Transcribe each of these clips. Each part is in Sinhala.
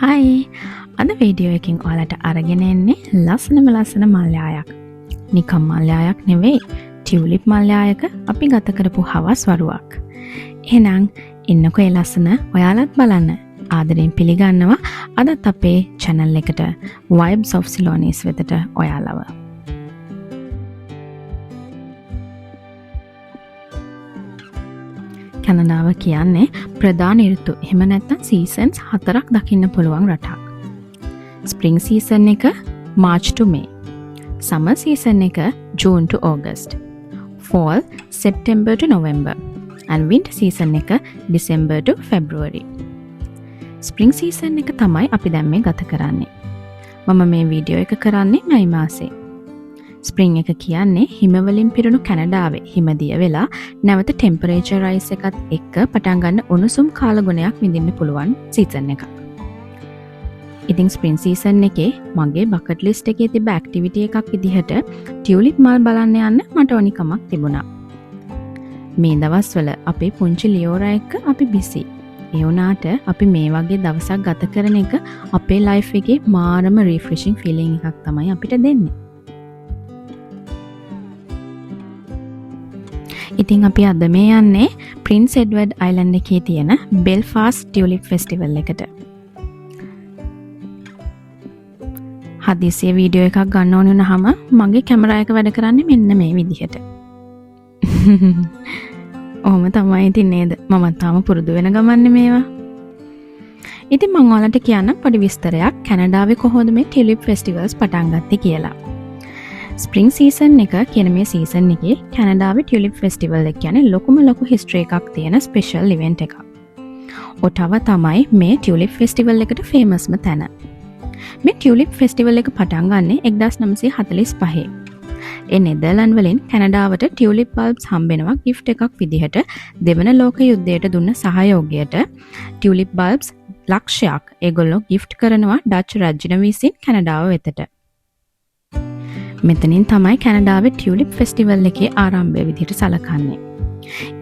හයි අද වීඩියෝ එකකින් ඔයාලට අරගෙන එන්නේ ලස්සනම ලස්සන මල්යායක්. නිකම් මල්යායක් නෙවෙයි, ටියුලිප් මල්යායක අපි ගත කරපු හවස් වරුවක්. එහෙනම් ඉන්නකෝ ඒ ලස්සන ඔයාලත් බලන්න. ආදරෙන් පිළිගන්නවා අදත් අපේ channel එකට Vibes of Ceylonese වෙතට ඔයාලව. කැනඩාව කියන්නේ ප්‍රධාන ඍතු එහෙම නැත්නම් සීසන්ස් 4ක් දකින්න පුළුවන් රටක්. ස්ප්‍රින්ග් සීසන් එක March to May. Summer season එක June to August. Fall September to November. and winter season එක December to February. Spring season එක තමයි අපි දැන් මේ ගත කරන්නේ. මම මේ වීඩියෝ එක කරන්නේ මයි මාසේ. ස්ප්‍රින්ග් එක කියන්නේ හිමවලින් පිරුණු කැනඩාවේ හිමදිය වෙලා නැවත ටෙම්පරේචර් රයිස් එකත් එක්ක පටන් ගන්න උණුසුම් කාල ගුණයක් විඳින්න පුළුවන් සීසන් එකක්. ඉතින් ස්ප්‍රින්ග් සීසන් එකේ මගේ බකට් ලිස්ට් එකේ තිබ්බ ඇක්ටිවිටි එකක් විදිහට ටියුලිප් මල් බලන්න යන්න මට ඕනිකමක් තිබුණා. මේ දවස්වල අපේ පුංචි ලියෝරා එක්ක අපි බිසි. ඒ වුණාට අපි මේ වගේ දවසක් ගත කරන එක අපේ ලයිෆ් එකේ මාරම රිෆ්‍රෙෂින් ෆීලිං එකක් තමයි අපිට දෙන්නේ. ඉතින් අපි අද මේ යන්නේ ප්‍රින්ස් එඩ්වර්ඩ් අයිලන්ඩ් එකේ තියෙන බෙල්ෆාස්ට් ටියුලිප් ෆෙස්ටිවල් එකට. හදිසියේ වීඩියෝ එකක් ගන්න ඕන වුණාම මගේ කැමරා එක වැඩ කරන්නේ මෙන්න මේ විදිහට. ඔහොම තමයි ඉතින් නේද? මම තාම පුරුදු වෙන ගමන්නේ මේවා. ඉතින් මම ඔයාලට කියන්න පොඩි විස්තරයක් කැනඩාවේ කොහොමද මේ ටියුලිප් ෆෙස්ටිවල්ස් පටන් ගත්තේ කියලා. ස්ප්‍රින්ග් සීසන් එක කියන මේ සීසන් එකේ කැනඩාවේ ටියුලිප් ෆෙස්ටිවල් එක කියන්නේ ලොකු හිස්ටරි එකක් තියෙන ස්පෙෂල් ඉවෙන්ට් එකක්. ඔටාව තමයි මේ ටියුලිප් ෆෙස්ටිවල් එකට ෆේමස්ම තැන. මේ ටියුලිප් ෆෙස්ටිවල් එක පටන් ගන්නේ 1945. ඒ නෙදර්ලන්ඩ් වලින් කැනඩාවට ටියුලිප් බල්බ්ස් හම්බෙනවා ගිෆ්ට් එකක් විදිහට දෙවන ලෝක යුද්ධයට දුන්න සහයෝගයට ටියුලිප් බල්බ්ස් ලක්ෂයක් ඒගොල්ලෝ ගිෆ්ට් කරනවා ඩච් රජුන විසින් කැනඩාව වෙතට. මෙතනින් තමයි කැනඩාවේ ටියුලිප් ෆෙස්ටිවල් එකේ ආරම්භය විදිහට සලකන්නේ.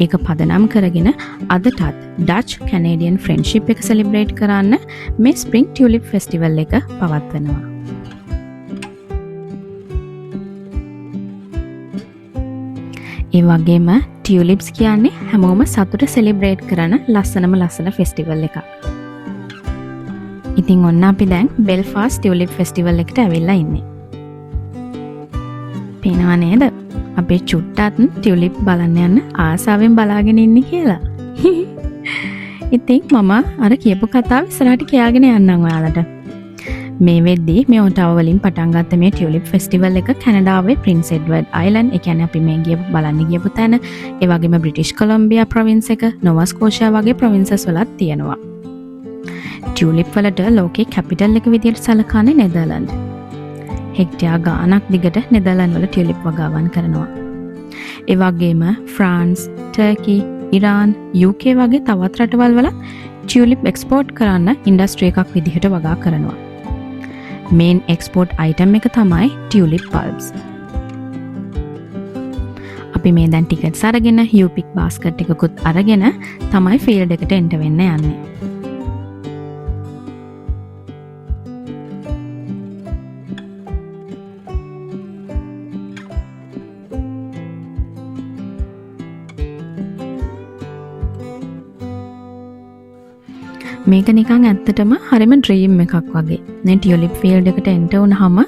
ඒක පදනම් කරගෙන අදටත් ඩච් කැනේඩියන් ෆ්‍රෙන්ඩ්ෂිප් එක සෙලිබ්‍රේට් කරන්න මේ ස්ප්‍රින්ග් ටියුලිප් ෆෙස්ටිවල් එක පවත්වනවා. ඒ වගේම ටියුලිප්ස් කියන්නේ හැමෝම සතුට සෙලිබ්‍රේට් කරන ලස්සන ෆෙස්ටිවල් එකක්. ඉතින් ඔන්න අපි දැන් බෙල්ෆාස්ට් ටියුලිප් ෆෙස්ටිවල් එකට ඇවිල්ලා ඉන්නේ. පේනවා නේද? අපේ චුට්ටත් ටියුලිප් බලන්න යන්න ආසාවෙන් බලාගෙන ඉන්නේ කියලා. ඉතින් මම අර කියපු කතාව ඉස්සරහට කියාගෙන යන්නම් ඔයාලට. මේ වෙද්දී මේ ඔටාව වලින් පටන් ගත්ත මේ ටියුලිප් ෆෙස්ටිවල් එක කැනඩාවේ ප්‍රින්ස් එඩ්වර්ඩ් අයිලන්ඩ්, ඒ කියන්නේ අපි මේ බලන්න ගියපු තැන, ඒ වගේම බ්‍රිටිෂ් කොලම්බියා ප්‍රොවින්ස් එක, නොවා ස්කෝෂියා වගේ ප්‍රොවින්සස් වලත් තියෙනවා. ටියුලිප් වලට ලෝකේ කැපිටල් එක විදියට සලකන්නේ නෙදර්ලන්ඩ්. හෙක්ටයාර් ගානක් දිගට නෙදර්ලන්ඩ් වල ටියුලිප් වගාවන් කරනවා. ඒ වගේම ෆ්‍රාන්ස්, ටර්කි, ඉරාන්, UK වගේ තවත් රටවල් වල ටියුලිප් එක්ස්පෝර්ට් කරන්න ඉන්ඩස්ට්‍රි එකක් විදිහට වගා කරනවා. මේන් එක්ස්පෝර්ට් අයිටම් එක තමයි ටියුලිප් බල්බ්ස්. අපි මේ දැන් ටිකට්ස් අරගෙන යූපික් බාස්කට් එකකුත් අරගෙන තමයි ෆීල්ඩ් එකට එන්ටර් වෙන්න යන්නේ. මේක නිකන් ඇත්තටම හරිම ඩ්‍රීම් එකක් වගේ. මේ ටියුලිප් ෆීල්ඩ් එකට එන්ටර් වුණාම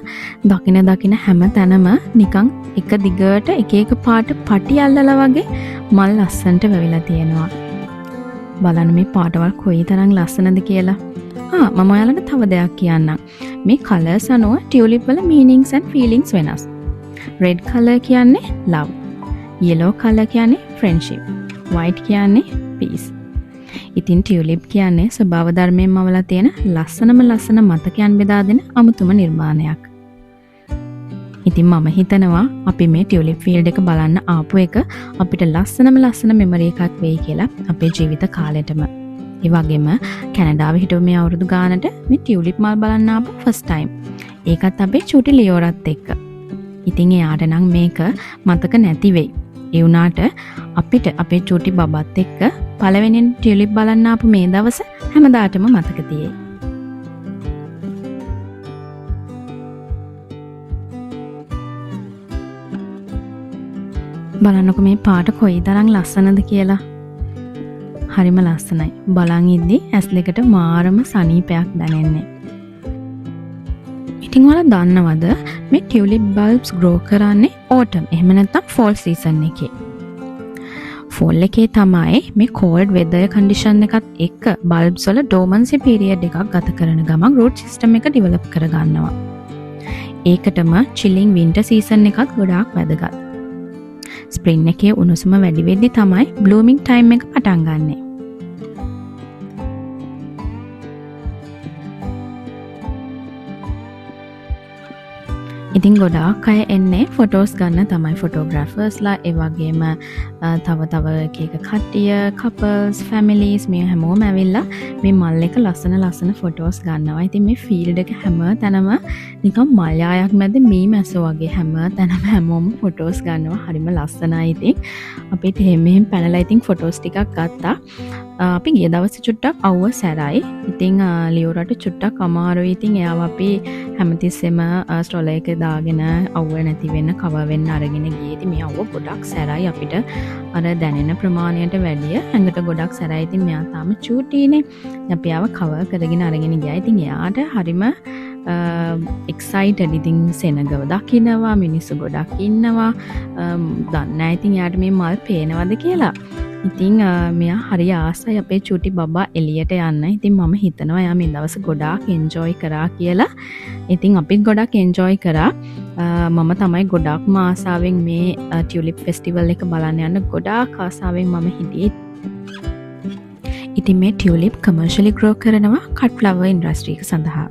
දකින හැම තැනම නිකන් එක දිගට එක පාට පටි අල්ලලා වගේ මල් ලස්සනට වැවිලා තියෙනවා. බලන්න මේ පාටවල් කොයිතරම් ලස්සනද කියලා. මම ඔයාලට තව දෙයක් කියන්නම්. මේ කලර්ස් අනුව ටියුලිප් වල මීනින්ග්ස් and ෆීලිංග්ස් වෙනස්. රෙඩ් කලර් කියන්නේ love. yellow කලර් කියන්නේ friendship. white කියන්නේ peace. ඉතින් ටියුලිප් කියන්නේ ස්වභාව ධර්මයෙන්ම අවලා තියෙන ලස්සන මතකයන් බෙදා දෙන අමුතුම නිර්මාණයක්. ඉතින් මම හිතනවා අපි මේ ටියුලිප් ෆීල්ඩ් එක බලන්න ආපු එක අපිට ලස්සන මෙමරි එකක් වෙයි කියලා අපේ ජීවිත කාලෙටම. ඒ වගේම කැනඩාවේ හිටපු මේ අවුරුදු ගානට මේ ටියුලිප් මල් බලන්න ආපු ෆස්ට් ටයිම්. ඒකත් අපේ චූටි ලියෝරත් එක්ක. ඉතින් එයාට නම් මේක මතක නැති වෙයි. ඒ වුණාට අපිට අපේ චූටි බබත් එක්ක පළවෙනියෙන් ටියුලිප් බලන්න ආපු මේ දවස හැමදාටම මතක තියෙයි. බලන්නකො මේ පාට කොයි තරම් ලස්සනද කියලා. හරිම ලස්සනයි. බලන් ඉද්දි ඇස් දෙකට මාරම සනීපයක් දැනෙන්නේ. ඉතින් ඔයාලා දන්නවද මේ ටියුලිප් බල්බ්ස් ග්‍රෝ කරන්නේ ඕටම් එහෙම නැත්නම් ෆෝල් සීසන් එකේ. ෆෝල් එකේ තමයි මේ කෝල්ඩ් වෙදර් කන්ඩිෂන් එකත් එක්ක බල්බ්ස් වල ඩෝමන්සි පීරියඩ් එකක් ගත කරන ගමන් රූට් සිස්ටම් එක ඩෙවලොප් කරගන්නවා. ඒකටම චිලින් වින්ටර් සීසන් එකත් ගොඩාක් වැදගත්. ස්ප්‍රින් එකේ උණුසුම වැඩි වෙද්දි තමයි බ්ලූමින් ටයිම් එක පටන් ගන්නෙ. ඉතින් ගොඩාක් අය එන්නේ ෆොටෝස් ගන්න තමයි ෆොටෝග්‍රැෆර්ස්ලා ඒ වගේම තව එක කට්ටිය කපල්ස් ෆැමිලිස් මේ හැමෝම ඇවිල්ලා මේ මල් එක ලස්සන ෆොටෝස් ගන්නවා. ඉතින් මේ ෆීල්ඩ් එක හැම තැනම නිකන් මල් යායක් මැද මී මැස්සෝ වගේ හැම තැනම හැමෝම ෆොටෝස් ගන්නවා. හරිම ලස්සනයි. ඉතින් අපිත් මෙහෙම පැනලා ඉතින් ෆොටෝස් ටිකක් ගත්තා. අපි ගිය දවසේ චුට්ටක් අවුව සැරයි. ඉතින් ලියෝරට චුට්ටක් අමාරුයි. ඉතින් එයාව අපි හැමතිස්සෙම ස්ට්‍රෝලර් එක දාගෙන අවුව නැති වෙන්න කවර් වෙන්න අරගෙන ගියේ. ඉතින් මේ අවුව ගොඩක් සැරයි. අපිට අර දැනෙන ප්‍රමාණයට වැඩිය ඇඟට ගොඩක් සැරයි. ඉතින් මෙයා තාම චූටිනේ. අපි ආව කවර් කරගෙන අරගෙන ගියා. ඉතින් එයාට හරිම එක්සයිටඩ්. ඉතින් සෙනගව දකින්නවා මිනිස්සු ගොඩක් ඉන්නවා. දන්නේ නැහැ ඉතින් එයාට මේ මල් පේනවද කියලා. ඉතින් මෙයා හරි ආසයි අපේ චූටි බබා එළියට යන්න. ඉතින් මම හිතනවා එයා මේ දවස් ගොඩාක් එන්ජොයි කරා කියලා. ඉතින් අපිත් ගොඩක් එන්ජොයි කරා. මම තමයි ගොඩාක්ම ආසාවෙන් මේ ටියුලිප් ෆෙස්ටිවල් එක බලන්න යන්න ගොඩාක් ආසාවෙන් මම හිටියේ. ඉතින් මේ ටියුලිප් කමර්ෂියලි ග්‍රෝ කරනවා කට් ෆ්ලවර් ඉන්ඩස්ට්‍රි එක සඳහා.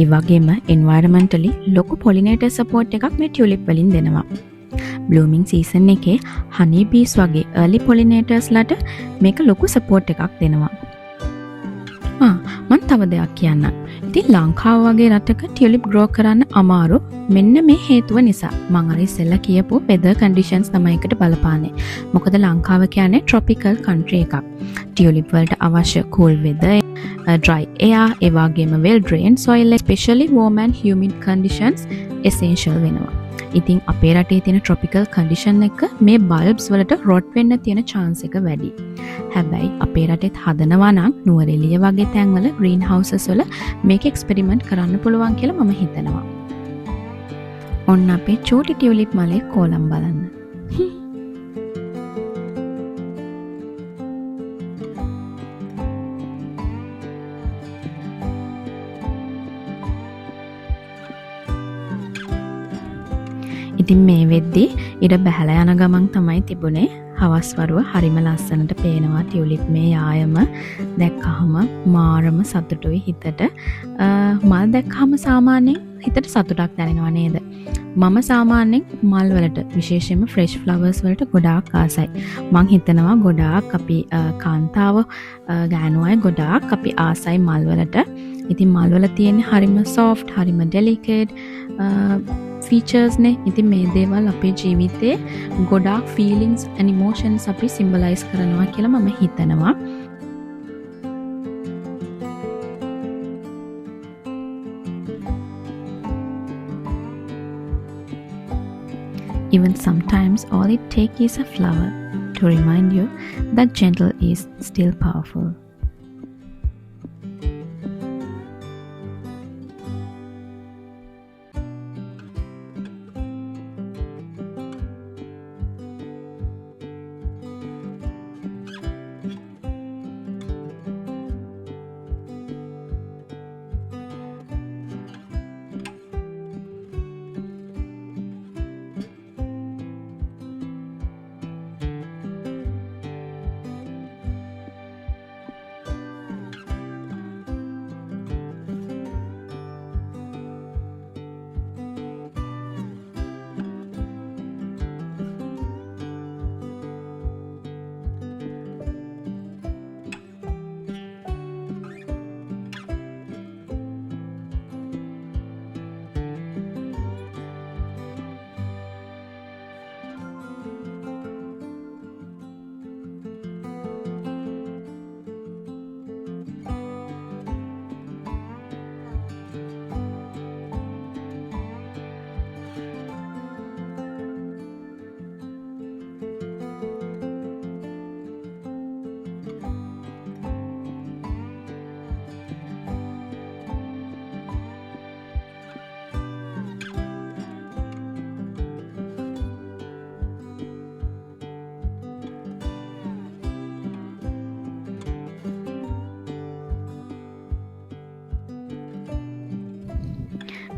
ඒ වගේම එන්වයරන්මන්ටලි ලොකු පොලිනේටර් සපෝට් එකක් මේ ටියුලිප් වලින් දෙනවා. බ්ලූමින් සීසන් එකේ හනී බීස් වගේ early pollinators ලට මේක ලොකු සපෝට් එකක් දෙනවා. මම තව දෙයක් කියන්නම්. ඉතින් ලංකාව වගේ රටක ටියුලිප් ග්‍රෝ කරන්න අමාරු මෙන්න මේ හේතුව නිසා. මම අර ඉස්සෙල්ලා කියපු weather conditions තමයි එකට බලපාන්නේ. මොකද ලංකාව කියන්නේ tropical country එකක්. ටියුලිප් වලට අවශ්‍ය cool weather, dry air, ඒ වගේම well drained soil, especially warm and humid conditions essential වෙනවා. ඉතින් අපේ රටේ තියෙන ට්‍රොපිකල් කන්ඩිෂන් එක මේ බල්බ්ස් වලට රොට් වෙන්න තියෙන chance එක වැඩි. හැබැයි අපේ රටේත් හදනවා නම් නුවරඑළිය වගේ තැන්වල ග්‍රීන් හවුසස් වල මේක එක්ස්පෙරිමන්ට් කරන්න පුළුවන් කියලා මම හිතනවා. ඔන්න අපේ චූටි ටියුලිප් මලේ කෝලම් බලන්න. ඉතින් මේ වෙද්දි ඉර බැහැලා යන ගමන් තමයි තිබුණේ. හවස් වරුව හරිම ලස්සනට පේනවා ටියුලිප් මේ යායම දැක්කහම මාරම සතුටුයි හිතට. මල් දැක්කහම සාමාන්‍යයෙන් හිතට සතුටක් දැනෙනවා නේද? මම සාමාන්‍යයෙන් මල් වලට විශේෂයෙන්ම ෆ්‍රෙෂ් ෆ්ලවර්ස් වලට ගොඩාක් ආසයි. මං හිතනවා ගොඩාක් අපි කාන්තාව ගෑනු අය ගොඩාක් අපි ආසයි මල් වලට. ඉතින් මල් වල තියෙන හරිම soft, හරිම delicate features නේ. ඉතින් මේ දේවල් අපේ ජීවිතේ ගොඩාක් feelings and emotions අපි symbolize කරනවා කියලා මම හිතනවා. Even sometimes all it takes is a flower to remind you that gentle is still powerful.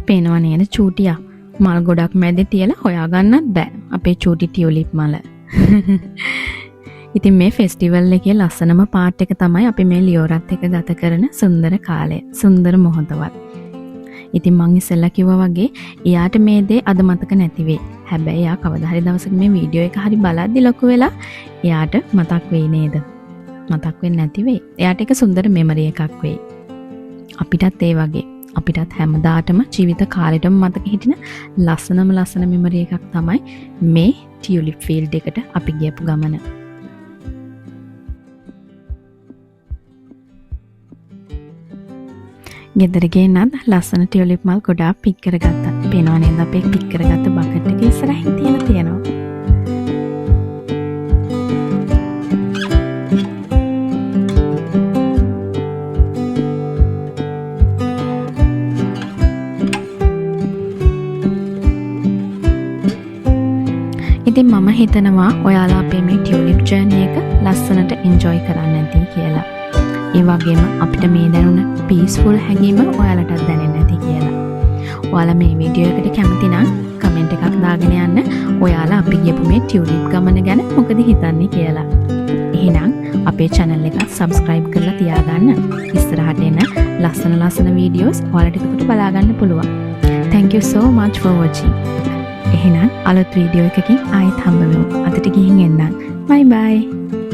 පේනවා නේද චූටියා? මල් ගොඩක් මැද තියලා හොයාගන්නත් බෑ අපේ චූටි ටියුලිප් මල. ඉතින් මේ ෆෙස්ටිවල් එකේ ලස්සනම පාර්ට් එක තමයි අපි මේ ලියෝරත් එක්ක ගත කරන සුන්දර කාලය. සුන්දර මොහොතවත්. ඉතින් මං ඉස්සෙල්ලා කිව්වා වගේ එයාට මේ දේ අද මතක නැති වෙයි. හැබැයි එයා කවදා හරි දවසක මේ වීඩියෝ එක හරි බලද්දි ලොකු වෙලා එයාට මතක් වෙයි නේද? මතක් වෙන්නේ නැති වෙයි. එයාට ඒක සුන්දර මෙමරි එකක් වෙයි. අපිටත් ඒ වගේ. අපිටත් හැමදාටම ජීවිත කාලෙටම මතක හිටින ලස්සන මෙමරි එකක් තමයි මේ ටියුලිප් ෆීල්ඩ් එකට අපි ගියපු ගමන. ගෙදර ගෙනත් ලස්සන ටියුලිප් මල් ගොඩාක් පික් කරගත්තා. පේනවා නේද අපේ පික් කරගත්ත බකට් එක ඉස්සරහින් තියෙනවා. ඉතින් මම හිතනවා ඔයාලා අපේ මේ ටියුලිප් ජර්නි එක ලස්සනට එන්ජොයි කරන්න ඇති කියලා. ඒ වගේම අපිට මේ දැනුණ පීස්ෆුල් හැඟීම ඔයාලටත් දැනෙන්න ඇති කියලා. ඔයාලා මේ වීඩියෝ එකට කැමති නම් කමෙන්ට් එකක් දාගෙන යන්න. ඔයාලා අපි ගියපු මේ ටියුලිප් ගමන ගැන මොකද හිතන්නේ කියලා. එහෙනම් අපේ channel එක subscribe කරලා තියාගන්න. ඉස්සරහට එන ලස්සන වීඩියෝස් ඔයාලට එතකොට බලා ගන්න පුළුවන්. Thank you so much for watching. එහෙනම් අලුත් වීඩියෝ එකකින් ආයෙත් හම්බ වෙමු. අදට ගිහින් එන්නම්. Bye bye.